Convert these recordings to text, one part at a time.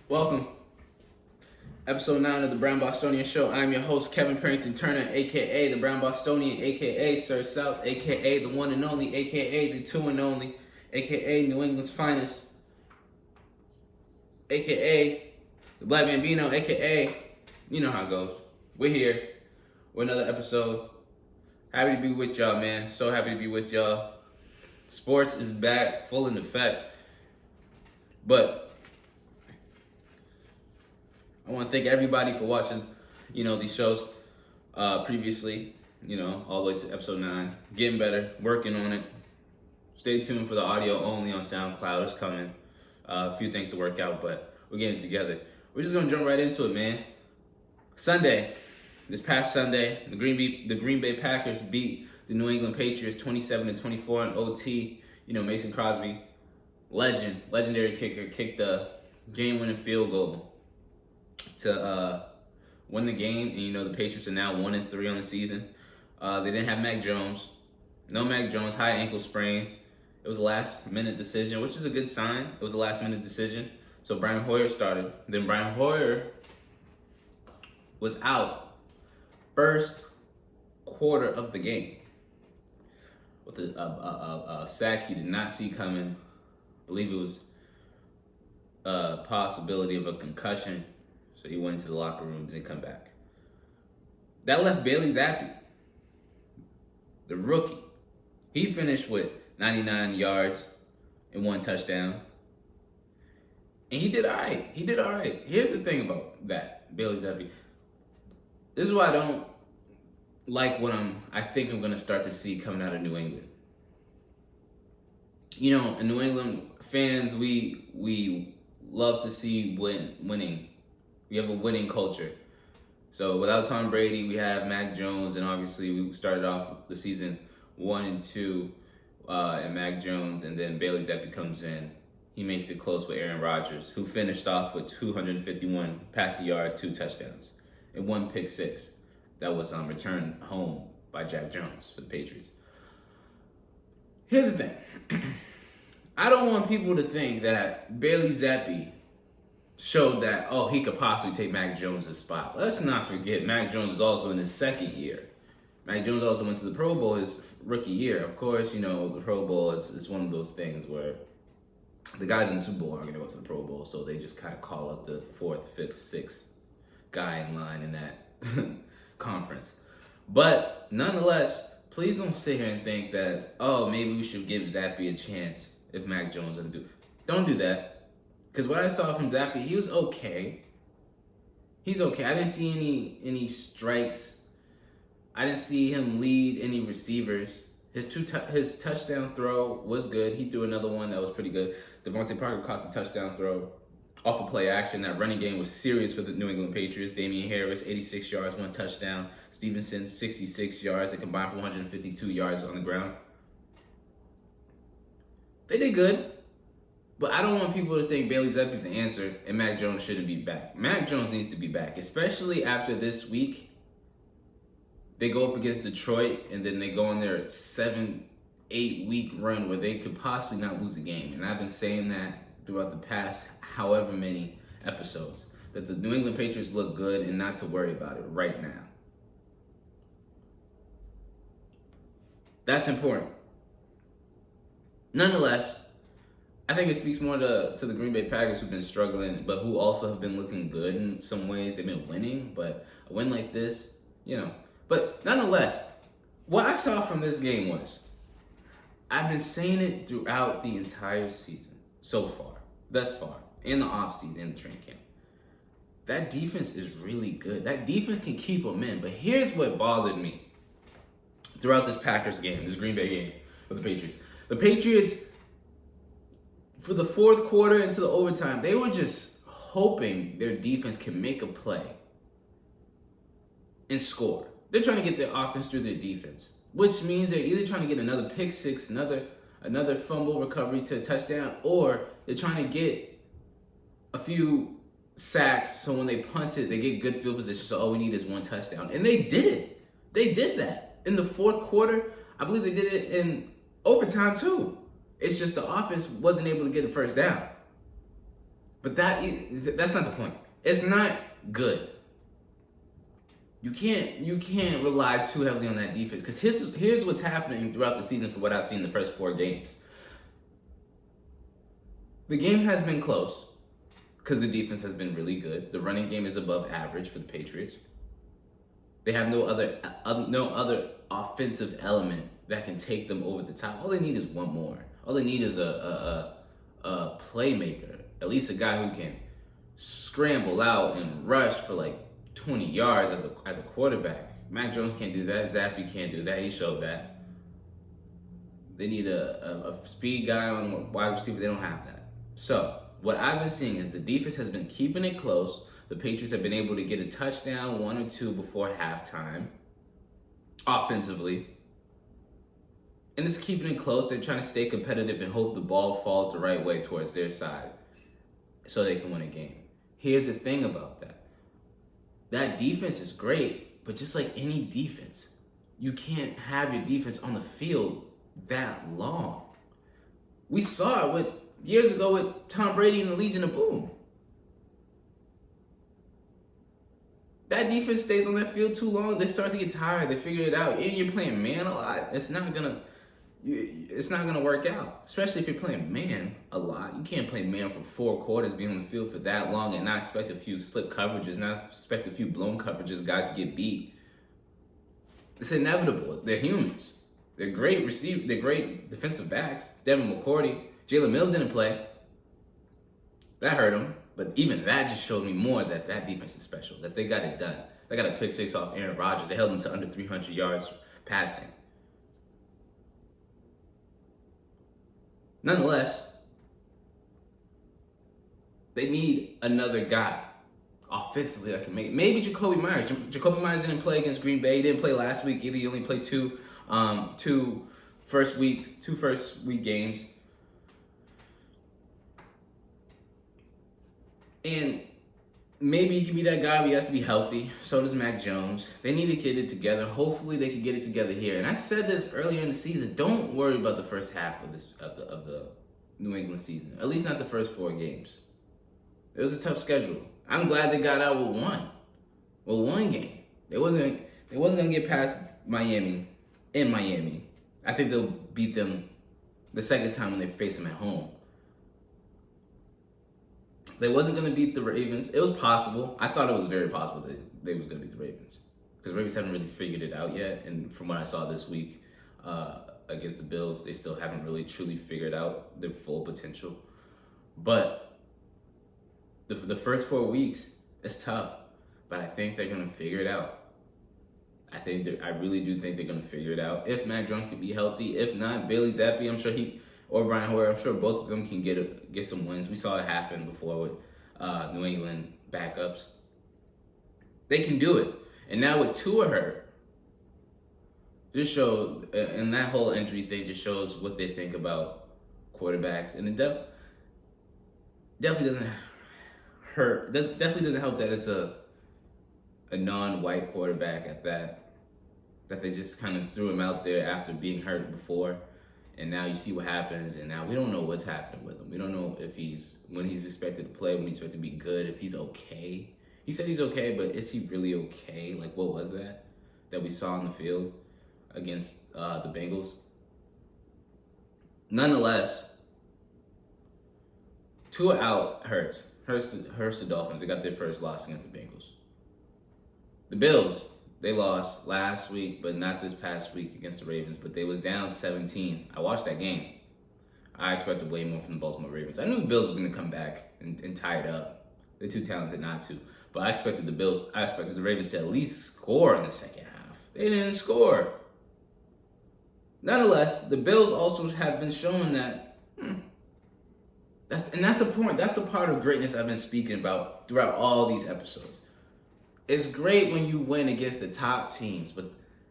Welcome. Episode 9 of the Brown Bostonian Show. I'm your host, Kevin Parrington Turner, a.k.a. the Brown Bostonian, a.k.a. Sir South, a.k.a. the one and only, a.k.a. the two and only, a.k.a. New England's finest, a.k.a. the Black Bambino, a.k.a. you know how it goes. We're here with another episode. Happy to be with y'all, man. So happy to be with y'all. Sports is back, full in effect. But I want to thank everybody for watching, these shows previously, all the way to episode 9. Getting better, working on it. Stay tuned for the audio only on SoundCloud. It's coming. A few things to work out, but we're getting it together. We're just going to jump right into it, man. Sunday, this past Sunday, the Green Bay Packers beat the New England Patriots 27-24 in OT. Mason Crosby, legendary kicker, kicked the game-winning field goal to win the game, and the Patriots are now 1-3 on the season. They didn't have Mac Jones. No Mac Jones, high ankle sprain. It was a last-minute decision, which is a good sign. It was a last-minute decision. So Brian Hoyer started. Then Brian Hoyer was out first quarter of the game with a sack he did not see coming. I believe it was a possibility of a concussion. So he went into the locker room, didn't come back. That left Bailey Zappe, the rookie. He finished with 99 yards and 1 touchdown. And he did all right. Here's the thing about that, Bailey Zappe. This is why I don't like what I think I'm going to start to see coming out of New England. In New England, fans, we love to see winning. We have a winning culture. So without Tom Brady, we have Mac Jones, and obviously we started off the season 1-2, and Mac Jones, and then Bailey Zappe comes in. He makes it close with Aaron Rodgers, who finished off with 251 passing yards, 2 touchdowns, and 1 pick six that was returned home by Jack Jones for the Patriots. Here's the thing. I don't want people to think that Bailey Zappe showed that, he could possibly take Mac Jones' spot. Let's not forget, Mac Jones is also in his second year. Mac Jones also went to the Pro Bowl his rookie year. Of course, the Pro Bowl is one of those things where the guys in the Super Bowl aren't going to go to the Pro Bowl, so they just kind of call up the 4th, 5th, 6th guy in line in that conference. But nonetheless, please don't sit here and think that, maybe we should give Zappe a chance if Mac Jones doesn't do. Don't do that. Because what I saw from Zappe, he was okay. He's okay. I didn't see any strikes. I didn't see him lead any receivers. His touchdown throw was good. He threw another one that was pretty good. Devontae Parker caught the touchdown throw off of play action. That running game was serious for the New England Patriots. Damian Harris, 86 yards, 1 touchdown. Stevenson, 66 yards. They combined for 152 yards on the ground. They did good. But I don't want people to think Bailey Zappe is the answer and Mac Jones shouldn't be back. Mac Jones needs to be back, especially after this week. They go up against Detroit, and then they go on their 7-8 week run where they could possibly not lose a game. And I've been saying that throughout the past however many episodes, that the New England Patriots look good and not to worry about it right now. That's important. Nonetheless, I think it speaks more to the Green Bay Packers, who've been struggling, but who also have been looking good in some ways. They've been winning, but a win like this, But nonetheless, what I saw from this game was, I've been saying it throughout the entire season thus far, in the offseason, in the training camp. That defense is really good. That defense can keep them in. But here's what bothered me throughout this Packers game, this Green Bay game with the Patriots. The Patriots, for the 4th quarter into the overtime, they were just hoping their defense can make a play and score. They're trying to get their offense through their defense, which means they're either trying to get another pick six, another fumble recovery to a touchdown, or they're trying to get a few sacks so when they punt it, they get good field position. So all we need is 1 touchdown. And they did it. They did that. In the 4th quarter, I believe they did it in overtime too. It's just the offense wasn't able to get a first down. But that's not the point. It's not good. You can't rely too heavily on that defense, because here's what's happening throughout the season for what I've seen in the first 4 games. The game has been close because the defense has been really good. The running game is above average for the Patriots. They have no other offensive element that can take them over the top. All they need is one more. All they need is a playmaker, at least a guy who can scramble out and rush for like 20 yards as a quarterback. Mac Jones can't do that. Zappe can't do that. He showed that. They need a speed guy on wide receiver. They don't have that. So what I've been seeing is the defense has been keeping it close. The Patriots have been able to get a touchdown, 1 or 2 before halftime, offensively. And it's keeping it close. They're trying to stay competitive and hope the ball falls the right way towards their side so they can win a game. Here's the thing about that. That defense is great, but just like any defense, you can't have your defense on the field that long. We saw it years ago with Tom Brady and the Legion of Boom. That defense stays on that field too long, they start to get tired. They figure it out. And you're playing man a lot. It's not gonna work out. Especially if you're playing man a lot. You can't play man for 4 quarters, be on the field for that long, and not expect a few slip coverages, not expect a few blown coverages, guys get beat. It's inevitable. They're humans. They're great receivers. They're great defensive backs. Devin McCourty, Jalen Mills didn't play. That hurt him. But even that just showed me more that defense is special, that they got it done. They got a pick 6 off Aaron Rodgers. They held him to under 300 yards passing. Nonetheless, they need another guy offensively that can make it. Maybe Jacoby Myers. Jacoby Myers didn't play against Green Bay. He didn't play last week either. He only played two first week games. And maybe he can be that guy, but he has to be healthy. So does Mac Jones. They need to get it together. Hopefully they can get it together here. And I said this earlier in the season. Don't worry about the first half of the New England season. At least not the first 4 games. It was a tough schedule. I'm glad they got out with one game. They wasn't gonna get past Miami in Miami. I think they'll beat them the second time when they face them at home. They wasn't going to beat the Ravens. It was possible. I thought it was very possible that they was going to beat the Ravens. Because the Ravens haven't really figured it out yet. And from what I saw this week against the Bills, they still haven't really truly figured out their full potential. But the first 4 weeks, it's tough. But I think they're going to figure it out. I really do think they're going to figure it out. If Mac Jones can be healthy. If not, Bailey Zappi, I'm sure or Brian Hoyer, I'm sure both of them can get some wins. We saw it happen before with New England backups. They can do it. And now with Tua hurt, just shows, and that whole injury thing just shows what they think about quarterbacks. And it definitely doesn't hurt. Definitely doesn't help that it's a non-white quarterback at that they just kind of threw him out there after being hurt before. And now you see what happens, and now we don't know what's happening with him. We don't know if when he's expected to play, when he's expected to be good, if he's okay. He said he's okay, but is he really okay? Like, what was that we saw on the field against the Bengals? Nonetheless, Tua out hurts the Dolphins. They got their first loss against the Bengals. The Bills, they lost last week, but not this past week against the Ravens. But they was down 17. I watched that game. I expected way more from the Baltimore Ravens. I knew the Bills was going to come back and tie it up. They're too talented not to. But I expected the Ravens to at least score in the second half. They didn't score. Nonetheless, the Bills also have been showing that. That's the point. That's the part of greatness I've been speaking about throughout all these episodes. It's great when you win against the top teams,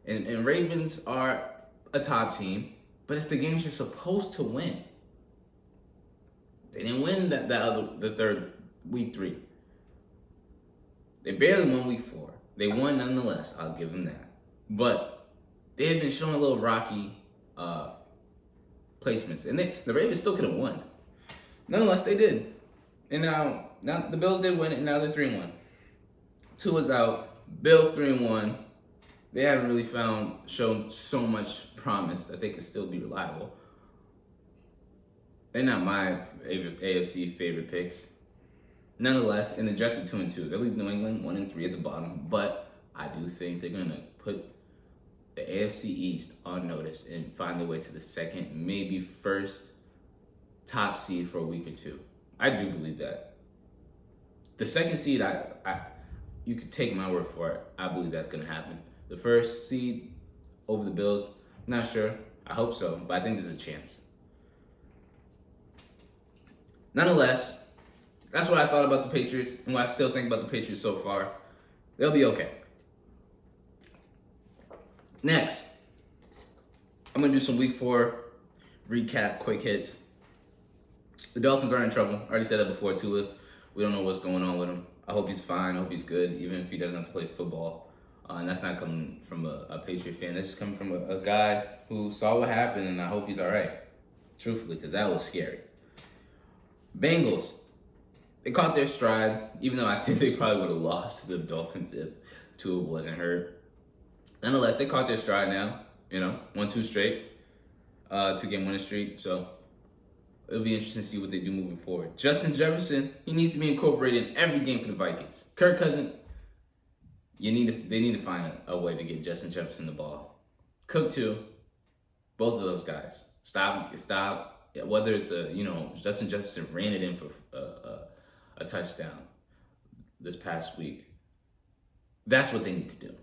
and Ravens are a top team, but it's the games you're supposed to win. They didn't win the third week 3. They barely won week 4. They won nonetheless. I'll give them that. But they had been showing a little rocky placements, and the Ravens still could have won. Nonetheless, they did. And now the Bills did win it, and now they're 3-1. Tua's out. Bills 3-1. They haven't really shown so much promise that they could still be reliable. They're not my AFC favorite picks. Nonetheless, and the Jets are 2-2. That leaves New England 1-3 at the bottom. But I do think they're gonna put the AFC East on notice and find their way to the second, maybe first top seed for a week or two. I do believe that. The second seed, you could take my word for it. I believe that's gonna happen. The first seed over the Bills, not sure. I hope so, but I think there's a chance. Nonetheless, that's what I thought about the Patriots and what I still think about the Patriots so far. They'll be okay. Next, I'm going to do some week 4 recap, quick hits. The Dolphins are in trouble. I already said that before, Tua. We don't know what's going on with him. I hope he's fine. I hope he's good, even if he doesn't have to play football. And that's not coming from a Patriot fan. That's just coming from a guy who saw what happened, and I hope he's all right. Truthfully, because that was scary. Bengals, they caught their stride, even though I think they probably would have lost to the Dolphins if Tua wasn't hurt. Nonetheless, they caught their stride now. 1-2 straight, 2-game winning streak. So it'll be interesting to see what they do moving forward. Justin Jefferson, he needs to be incorporated in every game for the Vikings. Kirk Cousins, they need to find a way to get Justin Jefferson the ball. Cook too. Both of those guys. Stop. Whether it's Justin Jefferson ran it in for a touchdown this past week. That's what they need to do.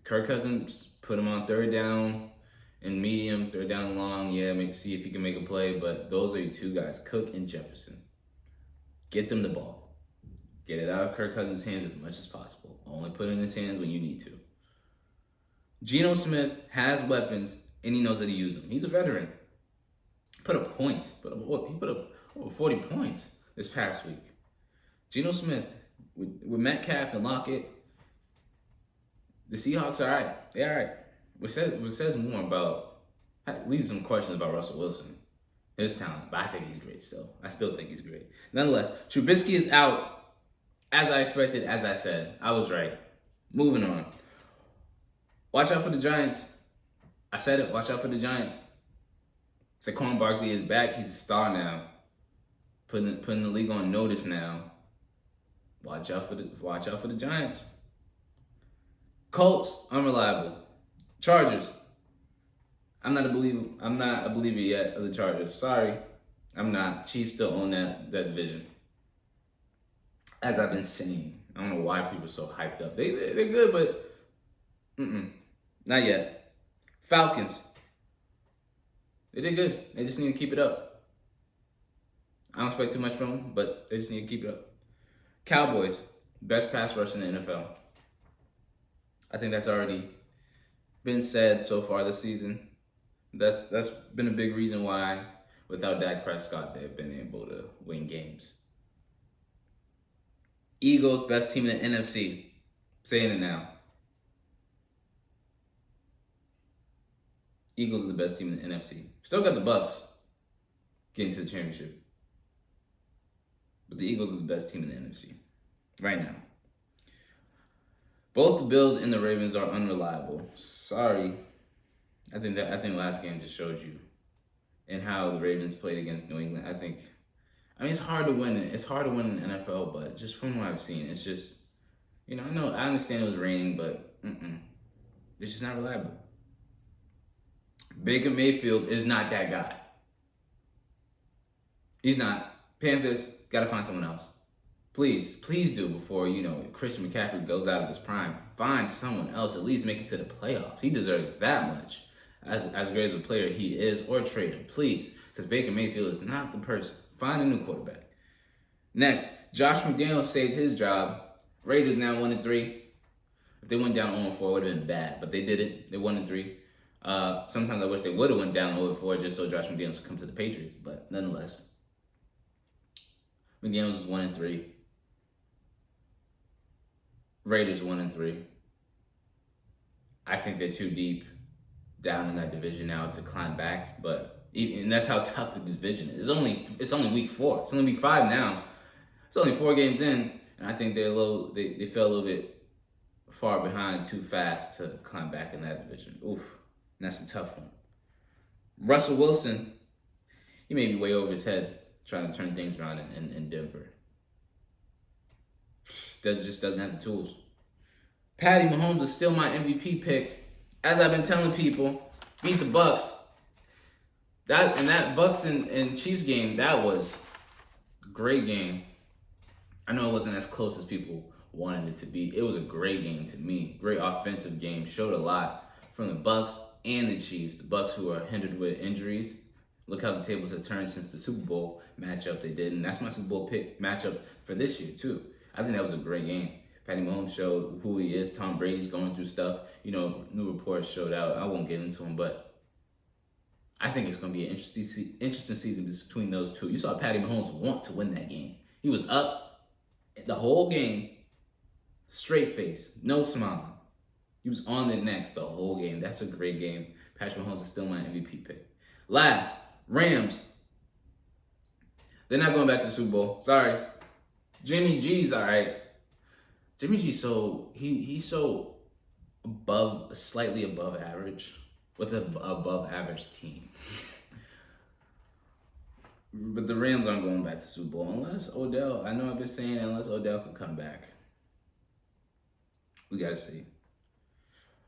Kirk Cousins, put him on third down and medium, third down and long. Yeah, see if he can make a play. But those are your two guys, Cook and Jefferson. Get them the ball. Get it out of Kirk Cousins' hands as much as possible. Only put it in his hands when you need to. Geno Smith has weapons, and he knows how to use them. He's a veteran. Put up points. He put up over 40 points this past week. Geno Smith, with Metcalf and Lockett, the Seahawks are all right. They're all right. What says more about, leaves some questions about Russell Wilson, his talent, but I think he's great still. I still think he's great. Nonetheless, Trubisky is out, as I expected, as I said. I was right. Moving on. Watch out for the Giants. I said it. Watch out for the Giants. Saquon Barkley is back. He's a star now. Putting the league on notice now. Watch out for the Giants. Colts, unreliable. Chargers. I'm not a believer yet of the Chargers. Sorry, I'm not. Chiefs still own that division. As I've been saying, I don't know why people are so hyped up. They're good, but not yet. Falcons. They did good. They just need to keep it up. I don't expect too much from them, but they just need to keep it up. Cowboys, best pass rush in the NFL. I think that's already been said so far this season. That's been a big reason why, without Dak Prescott, they've been able to win games. Eagles, best team in the NFC. Saying it now. Eagles are the best team in the NFC. Still got the Bucks getting to the championship. But the Eagles are the best team in the NFC right now. Both the Bills and the Ravens are unreliable. Sorry. I think last game just showed you and how the Ravens played against New England. It's hard to win. It's hard to win in the NFL, but just from what I've seen, it's just, I understand it was raining, but it's just not reliable. Baker Mayfield is not that guy. He's not. Panthers, got to find someone else. Please do before, Christian McCaffrey goes out of his prime. Find someone else, at least make it to the playoffs. He deserves that much. As great as a player he is, or trade him, please. Because Baker Mayfield is not the person. Find a new quarterback. Next, Josh McDaniels saved his job. Raiders now 1-3. If they went down 0-4, it would have been bad. But they did it. They 1-3. Sometimes I wish they would have went down 0-4 just so Josh McDaniels could come to the Patriots. But nonetheless, McDaniels is 1-3. Raiders 1-3. I think they're too deep down in that division now to climb back. But, And that's how tough the division is. It's only week 4. It's only week 5 now. It's only 4 games in, and I think they fell a little bit far behind too fast to climb back in that division. Oof, and that's a tough one. Russell Wilson, he may be way over his head trying to turn things around in Denver. Just doesn't have the tools. Patty Mahomes is still my MVP pick. As I've been telling people, beat the Bucks. That Bucks and Chiefs game, that was a great game. I know it wasn't as close as people wanted it to be. It was a great game to me. Great offensive game. Showed a lot from the Bucks and the Chiefs. The Bucks, who are hindered with injuries. Look how the tables have turned since the Super Bowl matchup they did. And that's my Super Bowl pick matchup for this year, too. I think that was a great game. Patty Mahomes showed who he is. Tom Brady's going through stuff. You know, new reports showed out. I won't get into them, but I think it's going to be an interesting season between those two. You saw Patty Mahomes want to win that game. He was up the whole game, straight face, no smiling. He was on their necks the whole game. That's a great game. Patrick Mahomes is still my MVP pick. Last, Rams. They're not going back to the Super Bowl. Sorry. Jimmy G's all right. Jimmy G's he's so slightly above average with an above average team. But the Rams aren't going back to the Super Bowl unless Odell, I know I've been saying unless Odell could come back. We got to see.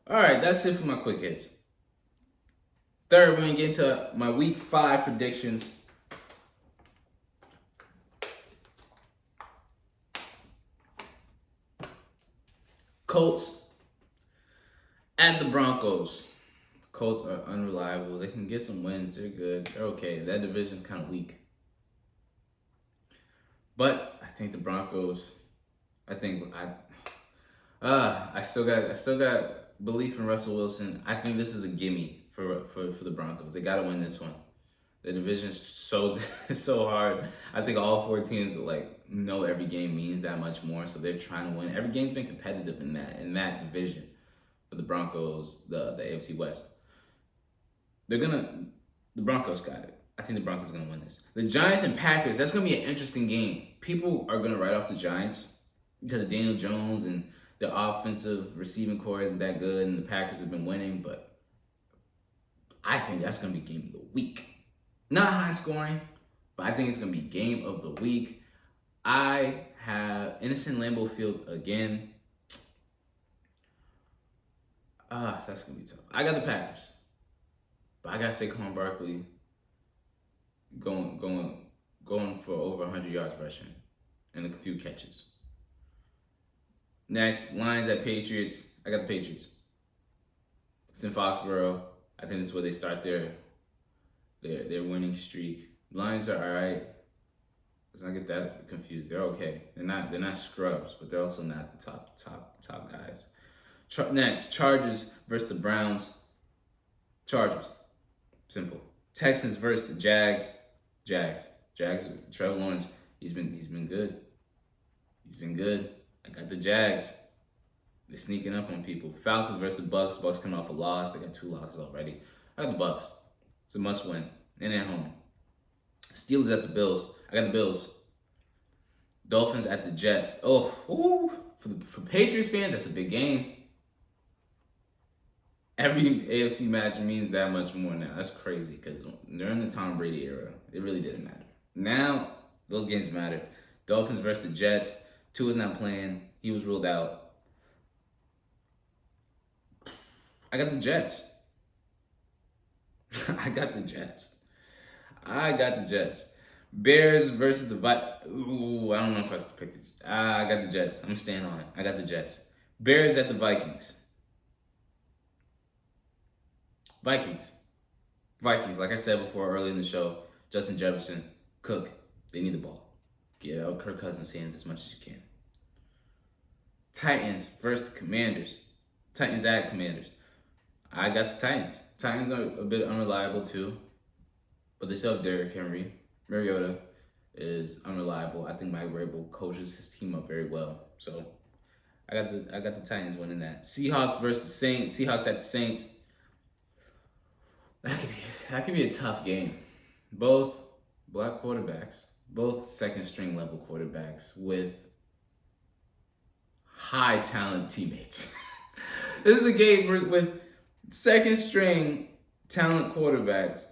All right, that's it for my quick hits. Third, we're going to get into my week 5 predictions. Colts at the Broncos. Colts are unreliable. They can get some wins. They're good. They're okay. That division's kind of weak. But I think the Broncos, I still got belief in Russell Wilson. I think this is a gimme for the Broncos. They got to win this one. The division's so hard. I think all 4 teams know every game means that much more, so they're trying to win. Every game's been competitive in that division for the Broncos, the AFC West. The Broncos got it. I think the Broncos are gonna win this. The Giants and Packers, that's gonna be an interesting game. People are gonna write off the Giants because of Daniel Jones and the offensive receiving core isn't that good, and the Packers have been winning, but I think that's gonna be game of the week. Not high scoring, but I think it's going to be game of the week. I have Innocent Lambeau Field again. That's going to be tough. I got the Packers, but I got Saquon Barkley going for over 100 yards rushing and a few catches. Next, Lions at Patriots. I got the Patriots. It's in Foxborough. I think this is where they start their winning streak. Lions are all right. Let's not get that confused. They're okay. They're not scrubs, but they're also not the top guys. Next, Chargers versus the Browns. Chargers. Simple. Texans versus the Jags. Jags. Trevor Lawrence. He's been good. He's been good. I got the Jags. They're sneaking up on people. Falcons versus the Bucks. Bucks coming off a loss. They got 2 losses already. I got the Bucks. It's a must win. And at home. Steelers at the Bills. I got the Bills. Dolphins at the Jets. For Patriots fans, that's a big game. Every AFC match means that much more now. That's crazy because during the Tom Brady era, it really didn't matter. Now, those games matter. Dolphins versus the Jets. Tua's not playing. He was ruled out. I got the Jets. I got the Jets. Bears versus the Vikings. I don't know if I have to pick the. I got the Jets. I'm staying on it. I got the Jets. Bears at the Vikings. Vikings. Like I said before early in the show, Justin Jefferson, Cook, they need the ball. Get out Kirk Cousins' hands as much as you can. Titans versus the Commanders. Titans at Commanders. I got the Titans. Titans are a bit unreliable too, but they still have Derrick Henry. Mariota is unreliable. I think Mike Vrabel coaches his team up very well. So I got the Titans winning that. Seahawks versus the Saints. Seahawks at the Saints. That could be a tough game. Both black quarterbacks, both second string level quarterbacks with high talent teammates. This is a game with second string talent quarterbacks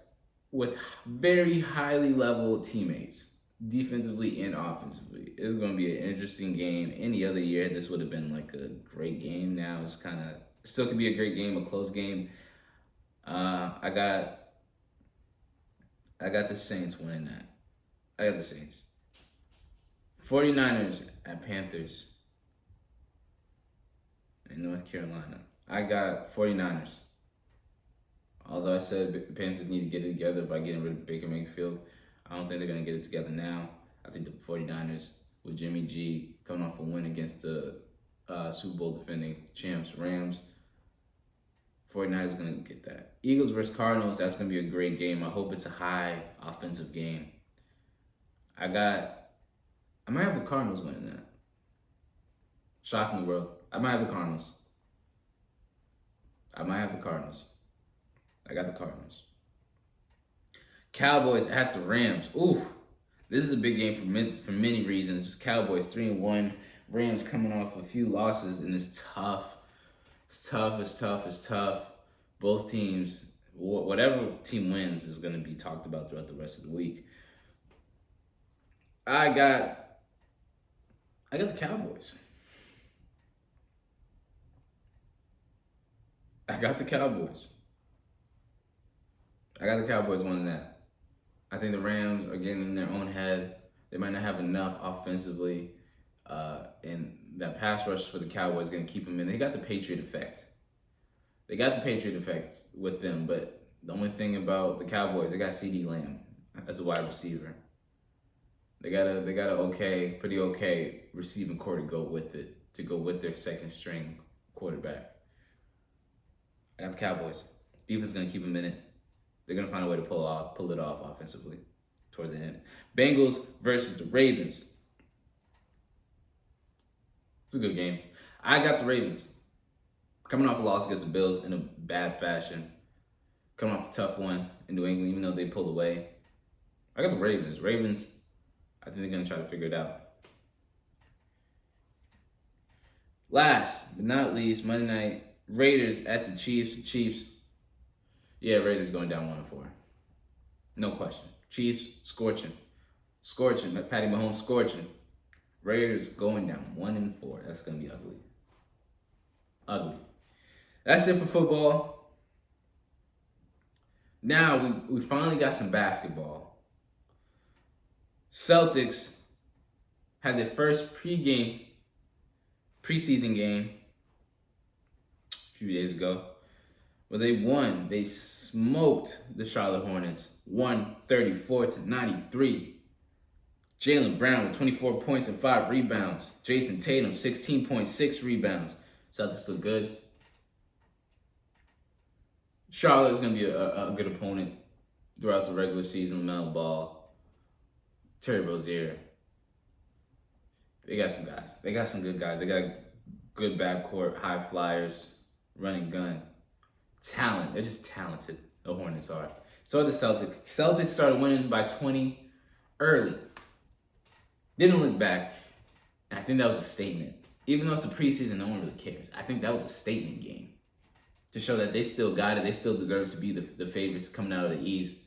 with very highly level teammates, defensively and offensively. It's going to be an interesting game. Any other year, this would have been like a great game. Now it's kind of still could be a great game, a close game. I got the Saints winning that. I got the Saints. 49ers at Panthers in North Carolina. I got 49ers. Although I said Panthers need to get it together by getting rid of Baker Mayfield, I don't think they're going to get it together now. I think the 49ers with Jimmy G coming off a win against the Super Bowl defending champs Rams, 49ers are going to get that. Eagles versus Cardinals, that's going to be a great game. I hope it's a high offensive game. I might have the Cardinals winning that. Shocking the world. I might have the Cardinals. I got the Cardinals. Cowboys at the Rams. Ooh, this is a big game for many reasons. Cowboys 3-1. Rams coming off a few losses, and it's tough. It's tough. Both teams, whatever team wins, is going to be talked about throughout the rest of the week. I got the Cowboys. I got the Cowboys winning that. I think the Rams are getting in their own head. They might not have enough offensively. And that pass rush for the Cowboys is going to keep them in. They got the Patriot effect. With them. But the only thing about the Cowboys, they got CeeDee Lamb as a wide receiver. They got a pretty okay receiving core to go with their second string quarterback. I got the Cowboys. Defense is going to keep them in it. They're going to find a way to pull it off offensively towards the end. Bengals versus the Ravens. It's a good game. I got the Ravens. Coming off a loss against the Bills in a bad fashion. Coming off a tough one in New England, even though they pulled away. I got the Ravens. I think they're going to try to figure it out. Last but not least, Monday night, Raiders at the Chiefs. Yeah, Raiders going down 1-4. No question. Chiefs scorching. Patty Mahomes scorching. Raiders going down 1-4. That's going to be ugly. That's it for football. Now we finally got some basketball. Celtics had their first preseason game a few days ago, where they won. They smoked the Charlotte Hornets, 134-93. Jaylen Brown with 24 points and 5 rebounds. Jason Tatum, 16.6 rebounds. Celtics look good. Charlotte is going to be a good opponent throughout the regular season. LaMelo Ball, Terry Rozier. They got some guys. They got some good guys. They got good backcourt, high flyers, running gun. Talent. They're just talented, the Hornets are. So are the Celtics. Celtics started winning by 20 early. Didn't look back. And I think that was a statement. Even though it's the preseason, no one really cares. I think that was a statement game to show that they still got it. They still deserve to be the favorites coming out of the East.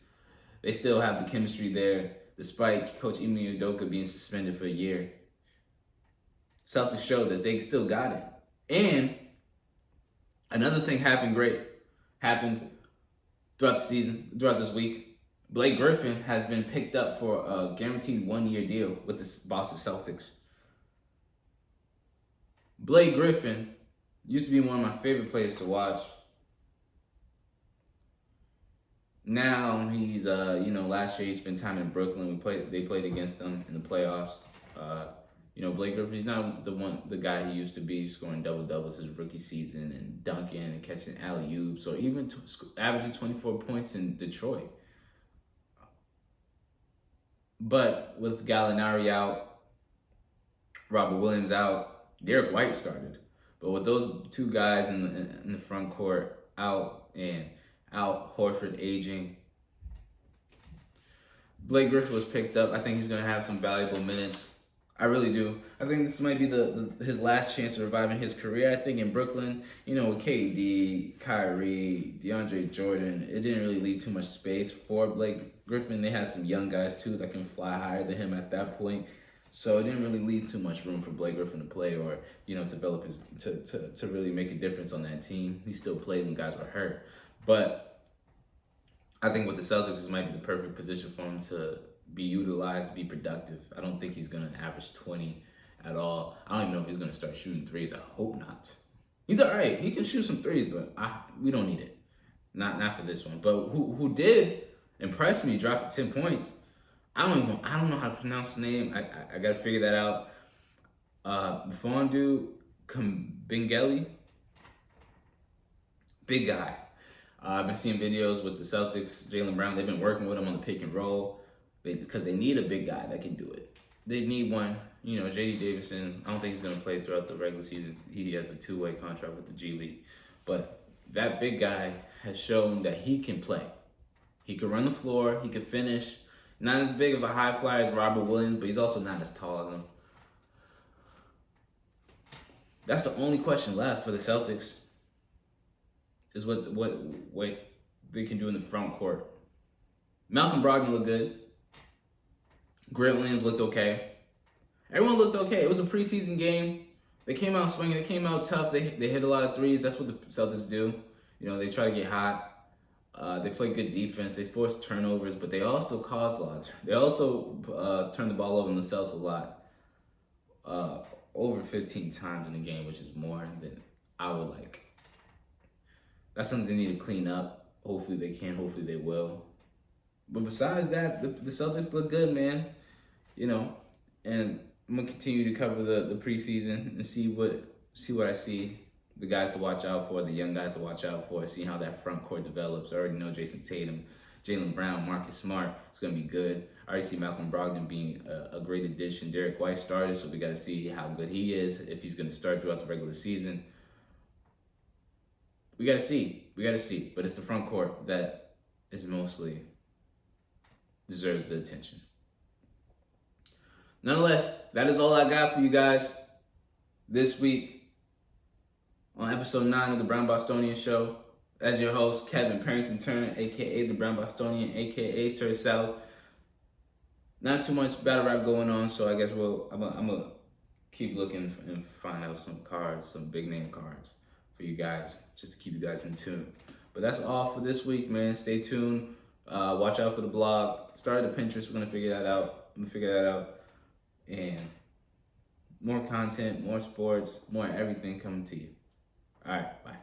They still have the chemistry there, despite Coach Ime Udoka being suspended for a year. Celtics showed that they still got it. And another thing happened throughout the season, throughout this week. Blake Griffin has been picked up for a guaranteed 1-year deal with the Boston Celtics. Blake Griffin used to be one of my favorite players to watch. Now he's, last year he spent time in Brooklyn. They played against them in the playoffs. Blake Griffin, he's not the guy he used to be, scoring double-doubles his rookie season and dunking and catching alley-oops, or even averaging 24 points in Detroit. But with Gallinari out, Robert Williams out, Derek White started. But with those two guys in the front court out, Horford aging, Blake Griffin was picked up. I think he's going to have some valuable minutes. I really do. I think this might be his last chance of reviving his career. I think in Brooklyn, with KD, Kyrie, DeAndre Jordan, it didn't really leave too much space for Blake Griffin. They had some young guys too that can fly higher than him at that point. So it didn't really leave too much room for Blake Griffin to play or, develop his to really make a difference on that team. He still played when guys were hurt. But I think with the Celtics, this might be the perfect position for him to be utilized, be productive. I don't think he's going to average 20 at all. I don't even know if he's going to start shooting threes. I hope not. He's all right. He can shoot some threes, but we don't need it. Not for this one. But who did impress me, dropping 10 points. I don't know how to pronounce the name. I got to figure that out. Fondu Kumbengeli. Big guy. I've been seeing videos with the Celtics, Jaylen Brown. They've been working with him on the pick and roll because they need a big guy that can do it. They need one. J.D. Davison, I don't think he's going to play throughout the regular season. He has a 2-way contract with the G League. But that big guy has shown that he can play. He can run the floor. He can finish. Not as big of a high flyer as Robert Williams, but he's also not as tall as him. That's the only question left for the Celtics is what they can do in the front court. Malcolm Brogdon looked good. Grant Williams looked okay. Everyone looked okay. It was a preseason game. They came out swinging. They came out tough. They hit a lot of threes. That's what the Celtics do. They try to get hot. They play good defense. They force turnovers, but they also cause a lot. They also turn the ball over themselves a lot. Over 15 times in the game, which is more than I would like. That's something they need to clean up. Hopefully they can. Hopefully they will. But besides that, the Celtics look good, man. And I'm gonna continue to cover the preseason and see what I see. The guys to watch out for, the young guys to watch out for, see how that front court develops. I already know Jason Tatum, Jaylen Brown, Marcus Smart. It's going to be good. I already see Malcolm Brogdon being a great addition. Derek White started, so we got to see how good he is, if he's going to start throughout the regular season. We got to see. But it's the front court that is mostly deserves the attention. Nonetheless, that is all I got for you guys this week on episode 9 of the Brown Bostonian Show. As your host, Kevin Parrington Turner, a.k.a. the Brown Bostonian, a.k.a. Sir South. Not too much battle rap going on, so I guess I'm going to keep looking and find out some cards, some big name cards for you guys, just to keep you guys in tune. But that's all for this week, man. Stay tuned. Watch out for the blog. Start the Pinterest. We're going to figure that out. And more content, more sports, more everything coming to you. All right, bye.